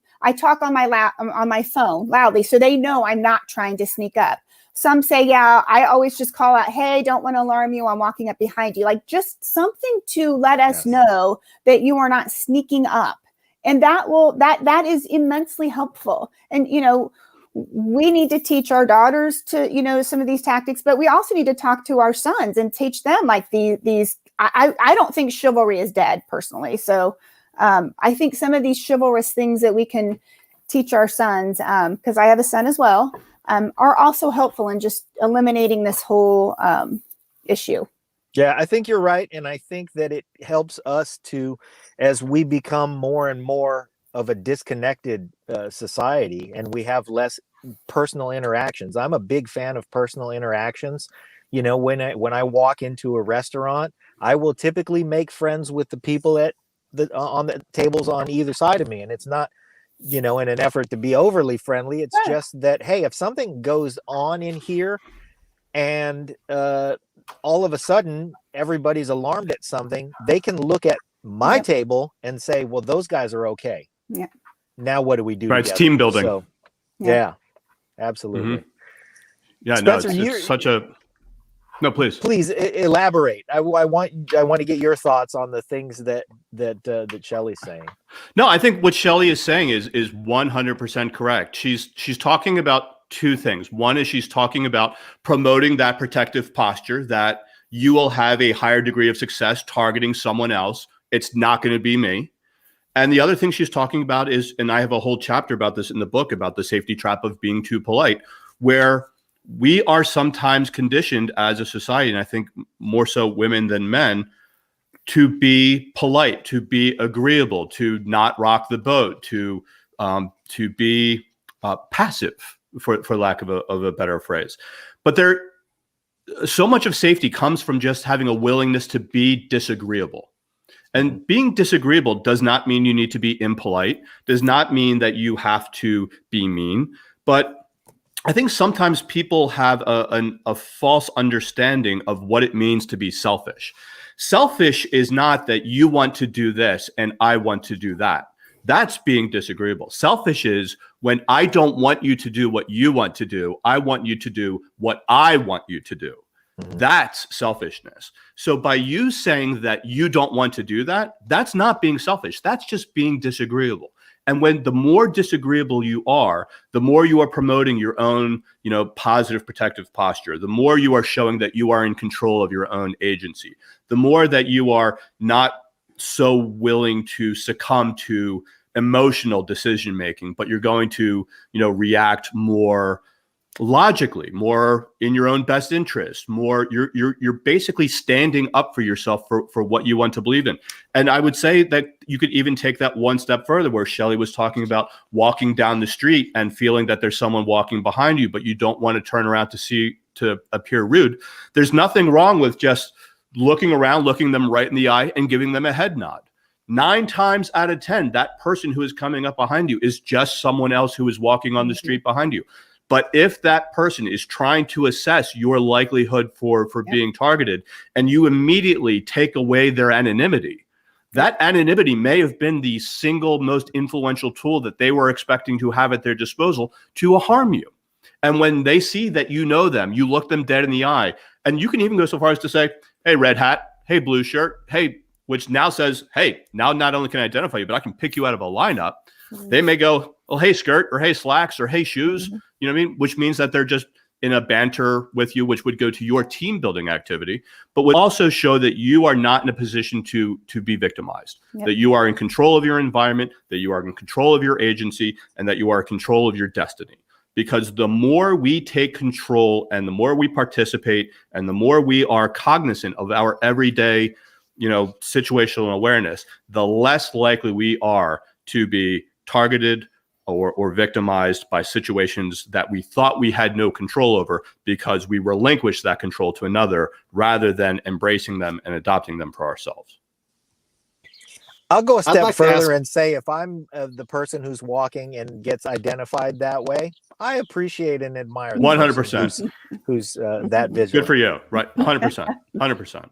my phone loudly, so they know I'm not trying to sneak up. Some say, yeah, I always just call out, hey, don't want to alarm you, I'm walking up behind you. Like, just something to let us know that you are not sneaking up. And that is immensely helpful. And, we need to teach our daughters to, some of these tactics, but we also need to talk to our sons and teach them like these. I don't think chivalry is dead personally. So I think some of these chivalrous things that we can teach our sons, because I have a son as well, are also helpful in just eliminating this whole issue. Yeah, I think you're right. And I think that it helps us to, as we become more and more of a disconnected society, and we have less personal interactions. I'm a big fan of personal interactions. You know, when I walk into a restaurant, I will typically make friends with the people on the tables on either side of me, and it's not, you know, in an effort to be overly friendly. It's just that, hey, if something goes on in here and all of a sudden everybody's alarmed at something, they can look at my table and say, well, those guys are okay. Yeah. Now what do we do? Right, it's team building. So, yeah, absolutely. Mm-hmm. Yeah, Spencer, no, it's such a. No, please. Please elaborate. I want to get your thoughts on the things that Shelley's saying. No, I think what Shelley is saying is 100% correct. She's talking about two things. One is she's talking about promoting that protective posture, that you will have a higher degree of success targeting someone else. It's not going to be me. And the other thing she's talking about is, and I have a whole chapter about this in the book, about the safety trap of being too polite, where we are sometimes conditioned as a society, and I think more so women than men, to be polite, to be agreeable, to not rock the boat, to be passive, for lack of a better phrase. But so much of safety comes from just having a willingness to be disagreeable. And being disagreeable does not mean you need to be impolite, does not mean that you have to be mean. But I think sometimes people have a false understanding of what it means to be selfish. Selfish is not that you want to do this and I want to do that. That's being disagreeable. Selfish is when I don't want you to do what you want to do. I want you to do what I want you to do. That's selfishness. So by you saying that you don't want to do that, that's not being selfish. That's just being disagreeable. And when the more disagreeable you are, the more you are promoting your own, positive protective posture, the more you are showing that you are in control of your own agency, the more that you are not so willing to succumb to emotional decision making, but you're going to, react more logically, more in your own best interest, more you're basically standing up for yourself for what you want to believe in. And I would say that you could even take that one step further, where Shelley was talking about walking down the street and feeling that there's someone walking behind you, but you don't want to turn around to appear rude. There's nothing wrong with just looking around, looking them right in the eye and giving them a head nod. 9 times out of 10, that person who is coming up behind you is just someone else who is walking on the street behind you. But if that person is trying to assess your likelihood for being targeted, and you immediately take away their anonymity, that anonymity may have been the single most influential tool that they were expecting to have at their disposal to harm you. And when they see that you know them, you look them dead in the eye, and you can even go so far as to say, hey, red hat, hey, blue shirt, hey, which now says, hey, now not only can I identify you, but I can pick you out of a lineup. They may go, well, hey, skirt, or hey, slacks, or hey, shoes, you know what I mean? Which means that they're just in a banter with you, which would go to your team building activity, but would also show that you are not in a position to be victimized, that you are in control of your environment, that you are in control of your agency, and that you are in control of your destiny. Because the more we take control and the more we participate and the more we are cognizant of our everyday, situational awareness, the less likely we are to be targeted or victimized by situations that we thought we had no control over, because we relinquished that control to another rather than embracing them and adopting them for ourselves. I'll go a step further and say, if I'm the person who's walking and gets identified that way, I appreciate and admire 100%. Who's that vigilant. Good for you. Right. 100%. 100%.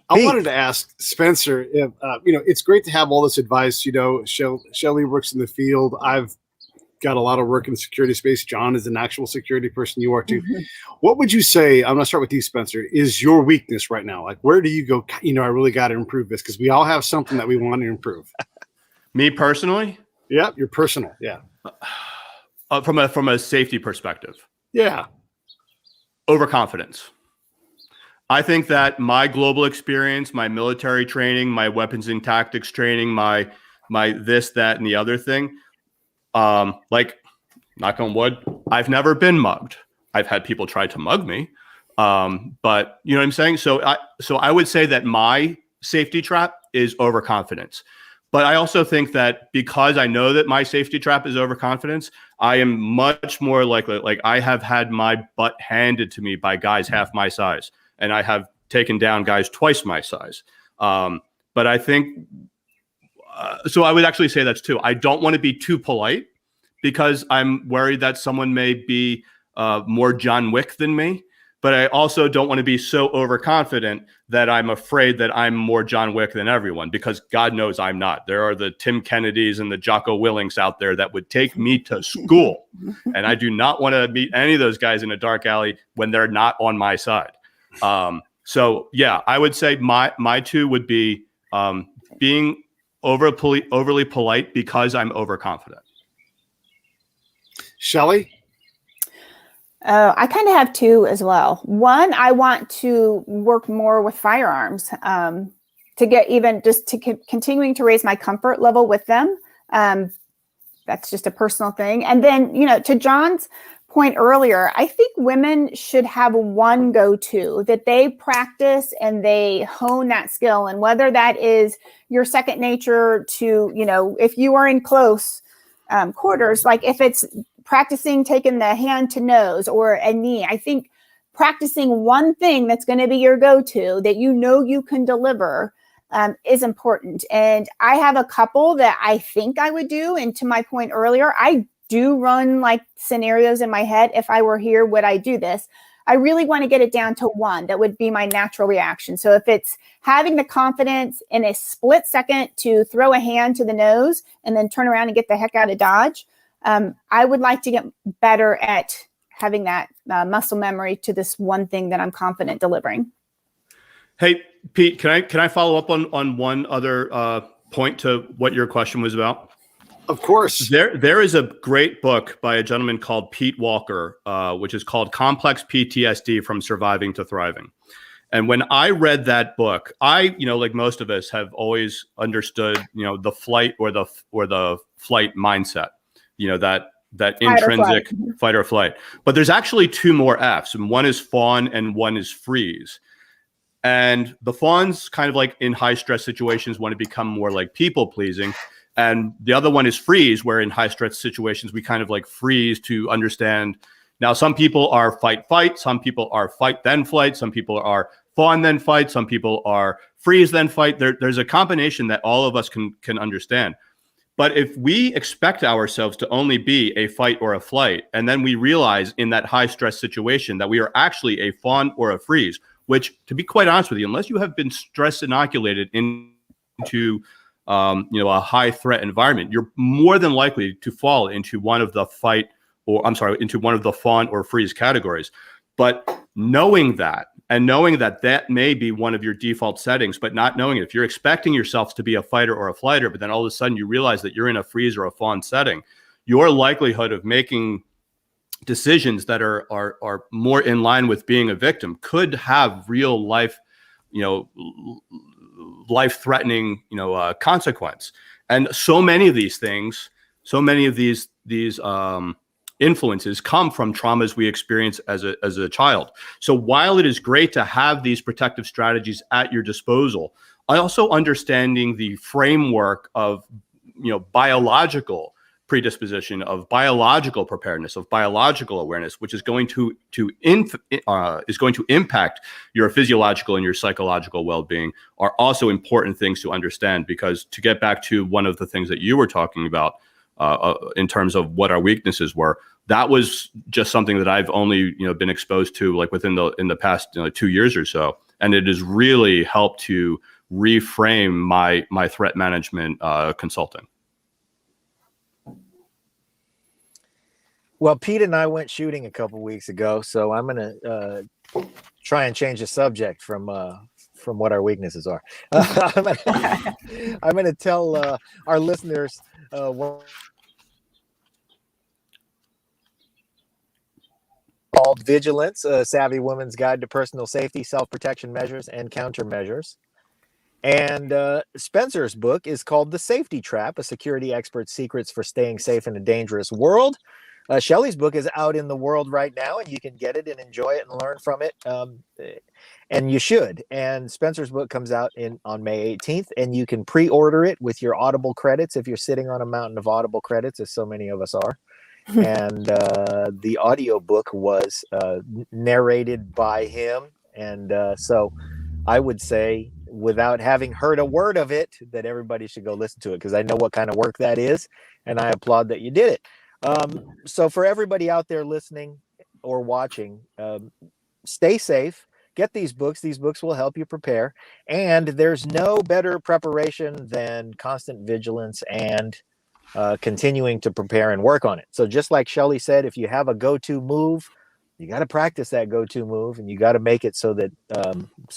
I wanted to ask Spencer if, it's great to have all this advice. Shelley works in the field. I've got a lot of work in the security space. John is an actual security person. You are too. What would you say, I'm going to start with you, Spencer, is your weakness right now? Like, where do you go, I really got to improve this? Because we all have something that we want to improve. Me personally? Yeah, your personal. Yeah. From a safety perspective. Yeah. Overconfidence. I think that my global experience, my military training, my weapons and tactics training, my this, that, and the other thing, like, knock on wood, I've never been mugged. I've had people try to mug me, but you know what I'm saying? So I would say that my safety trap is overconfidence. But I also think that because I know that my safety trap is overconfidence, I am much more likely, like I have had my butt handed to me by guys half my size, and I have taken down guys twice my size. But I think, so I would actually say that's two. I don't want to be too polite because I'm worried that someone may be more John Wick than me. But I also don't want to be so overconfident that I'm afraid that I'm more John Wick than everyone, because God knows I'm not. There are the Tim Kennedys and the Jocko Willings out there that would take me to school. And I do not want to meet any of those guys in a dark alley when they're not on my side. So, yeah, I would say my two would be being overly polite because I'm overconfident. Shelley? I kind of have two as well. One, I want to work more with firearms to get even just to continuing to raise my comfort level with them. That's just a personal thing. And then, to John's point earlier, I think women should have one go-to that they practice and they hone that skill. And whether that is your second nature to, if you are in close quarters, like if it's practicing taking the hand to nose or a knee, I think practicing one thing that's going to be your go-to that you can deliver is important. And I have a couple that I think I would do. And to my point earlier, I do run like scenarios in my head. If I were here, would I do this? I really want to get it down to one that would be my natural reaction. So if it's having the confidence in a split second to throw a hand to the nose and then turn around and get the heck out of Dodge, I would like to get better at having that muscle memory to this one thing that I'm confident delivering. Hey, Pete, can I follow up on one other point to what your question was about? Of course. There is a great book by a gentleman called Pete Walker, which is called Complex PTSD from Surviving to Thriving. And when I read that book, I, like most of us, have always understood, the flight or the flight mindset, that intrinsic fight or flight. But there's actually two more Fs, and one is fawn and one is freeze. And the fawns kind of like in high stress situations want to become more like people pleasing. And the other one is freeze, where in high stress situations, we kind of like freeze to understand. Now, some people are fight, some people are fight, then flight. Some people are fawn, then fight. Some people are freeze, then fight. There's a combination that all of us can understand. But if we expect ourselves to only be a fight or a flight, and then we realize in that high stress situation that we are actually a fawn or a freeze, which, to be quite honest with you, unless you have been stress inoculated into a high threat environment, you're more than likely to fall into one of the into one of the fawn or freeze categories. But knowing that, and knowing that that may be one of your default settings, but not knowing it, if you're expecting yourself to be a fighter or a flighter, but then all of a sudden you realize that you're in a freeze or a fawn setting, your likelihood of making decisions that are more in line with being a victim could have real life, life-threatening, consequence. And so many of these things, these influences come from traumas we experience as a child. So while it is great to have these protective strategies at your disposal, also understanding the framework of, biological predisposition, of biological preparedness, of biological awareness, which is going to impact your physiological and your psychological well-being, are also important things to understand. Because to get back to one of the things that you were talking about in terms of what our weaknesses were, that was just something that I've only been exposed to like in the past 2 years or so, and it has really helped to reframe my threat management consulting. Well, Pete and I went shooting a couple weeks ago, so I'm going to try and change the subject from what our weaknesses are. I'm going to tell our listeners what called Vigilance, a Savvy Woman's Guide to Personal Safety, Self-Protection Measures, and Countermeasures. And Spencer's book is called The Safety Trap, a security expert's secrets for staying safe in a dangerous world. Shelley's book is out in the world right now, and you can get it and enjoy it and learn from it. And you should. And Spencer's book comes out on May 18th, and you can pre-order it with your Audible credits if you're sitting on a mountain of Audible credits, as so many of us are. And the audio book was narrated by him. And so I would say, without having heard a word of it, that everybody should go listen to it, because I know what kind of work that is, and I applaud that you did it. So for everybody out there listening or watching, stay safe, get these books. These books will help you prepare. And there's no better preparation than constant vigilance and continuing to prepare and work on it. So just like Shelley said, if you have a go-to move, you got to practice that go-to move, and you got to make it so that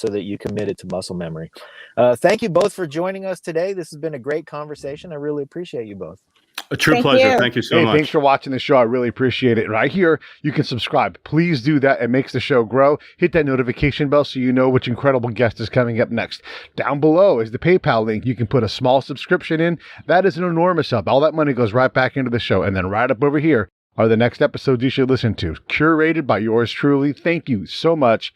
you commit it to muscle memory. Thank you both for joining us today. This has been a great conversation. I really appreciate you both. A true Thank pleasure. you. Thank you so Hey, much. thanks for watching the show. I really appreciate it. Right here, you can subscribe. Please do that. It makes the show grow. Hit that notification bell so you know which incredible guest is coming up next. Down below is the PayPal link. You can put a small subscription in. That is an enormous help. All that money goes right back into the show. And then right up over here are the next episodes you should listen to, curated by yours truly. Thank you so much